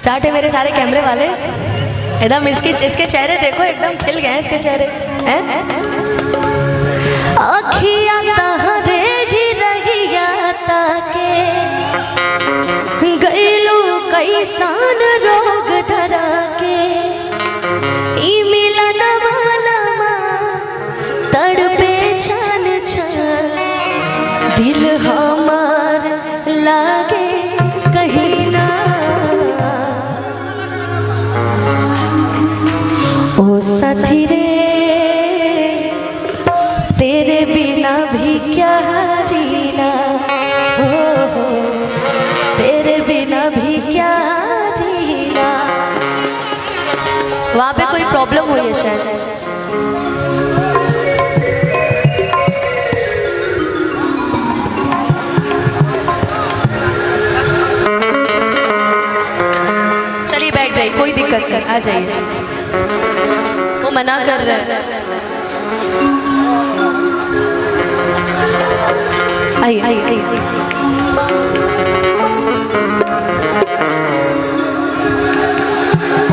Start है मेरे सारे कैमरे वाले। एकदम इसके चेहरे देखो, एकदम खिल गए हैं इसके चेहरे हैं। अखियां तहरे ही रहिया ताके गइलू कैसान रोग धरा के ई मिलन वाला तड़पे छन छन दिल हमार लागे कहीं ना। ओ साथी रे तेरे बिना भी क्या जीना, हो तेरे बिना भी क्या जीना। वहाँ पे कोई प्रॉब्लम हुई है शायद। चलिए बैठ जाइए, कोई दिक्कत नहीं, आ जाइए। वो मना कर रहा है। आइए आइए आइए।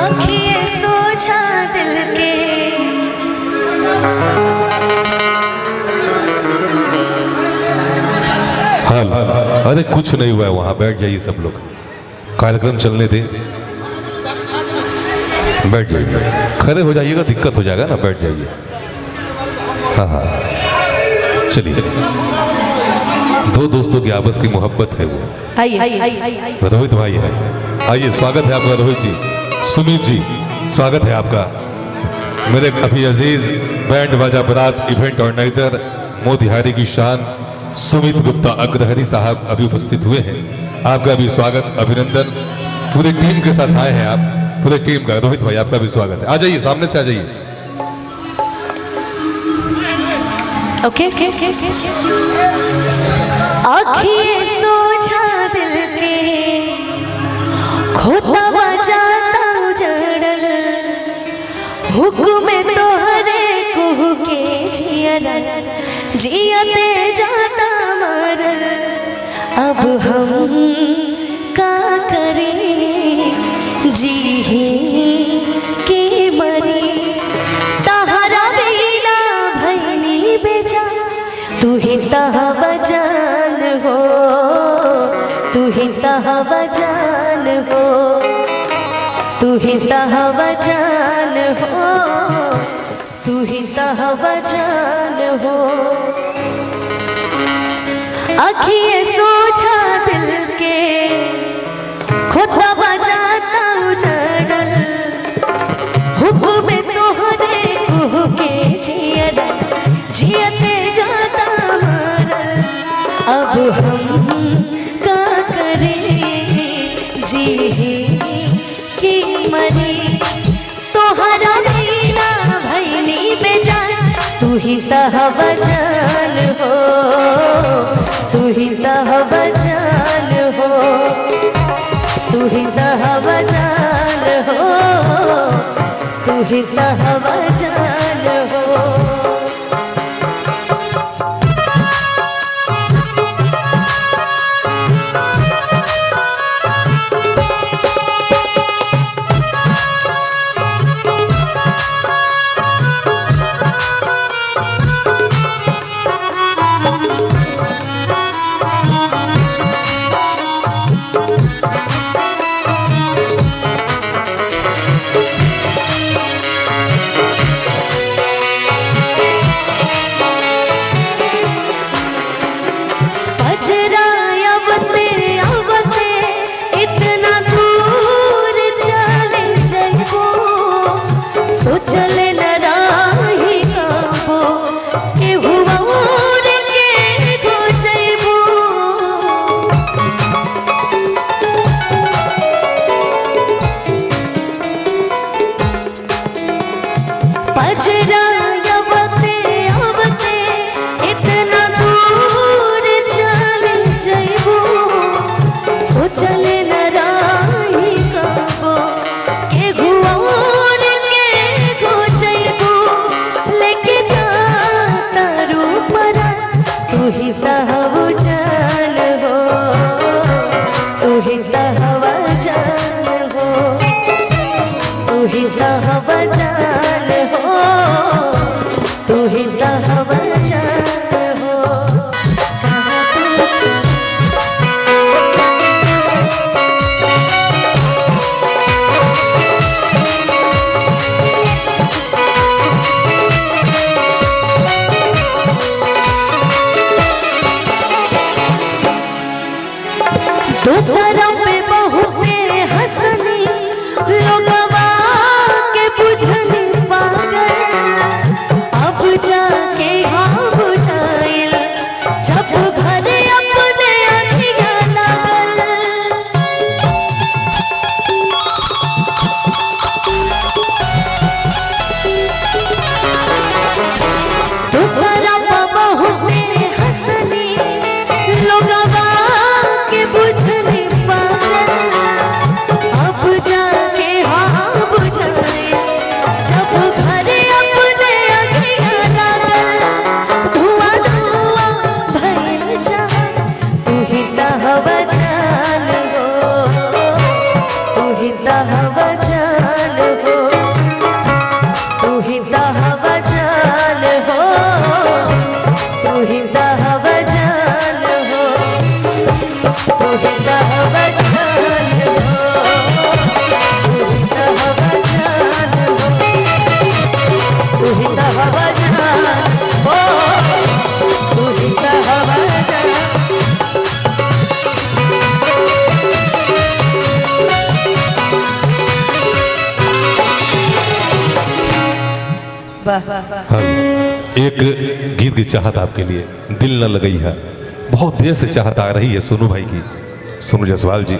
अखियाँ सोचा दिल के हाल अरे कुछ नहीं हुआ है, वहां बैठ जाइए सब लोग, कार्यक्रम चलने दे। बैठ जाइए, खड़े हो जाइएगा दिक्कत हो जाएगा ना, बैठ जाइए। हाँ हाँ चलिए, दो दोस्तों की आपस की मोहब्बत है वो। आइए आइए आइए। रोहित भाई है, आइए, स्वागत है आपका रोहित जी। सुमित जी स्वागत है आपका। मेरे काफी अजीज बैंड बाजा बारात इवेंट ऑर्गेनाइजर मोतिहारी की शान सुमित गुप्ता अग्रहरी साहब अभी उपस्थित हुए हैं। आपका भी स्वागत, अभिनंदन। पूरी टीम के साथ आए हैं आप, पूरी टीम का। रोहित भाई आपका भी स्वागत है, आ जाइए, सामने से आ जाइए। ओके ओके ओके। आँखें सोचा दिल के खोता बजाता उजड़ल हुक्म तोहरे कुहू के जियरा जियते जाता मरल। अब हम का करें जी के मरी तहरा बिना भैनी बेजा। तू ही तहवजान हो, तू ही तहवजान हो, तू ही तहवजान हो, तू ही तहवजान हो। अखिए सोचा दिल के खोता बजाता उजड़ल हुक्म तोहरे कुहू के जियरा जियते जाता मरल। अब हम का करें जी की मरी तोहरा बिना भैनी बेजान। तू ही तहवजान हो, तू ही तहवजान हो, तू ही तहवजान हो, तू ही तहवजान हो। वाह हाँ, एक गीत की चाहत आपके लिए, दिल न लगई है। बहुत देर से चाहत आ रही है सोनू भाई की। सोनू जायसवाल जी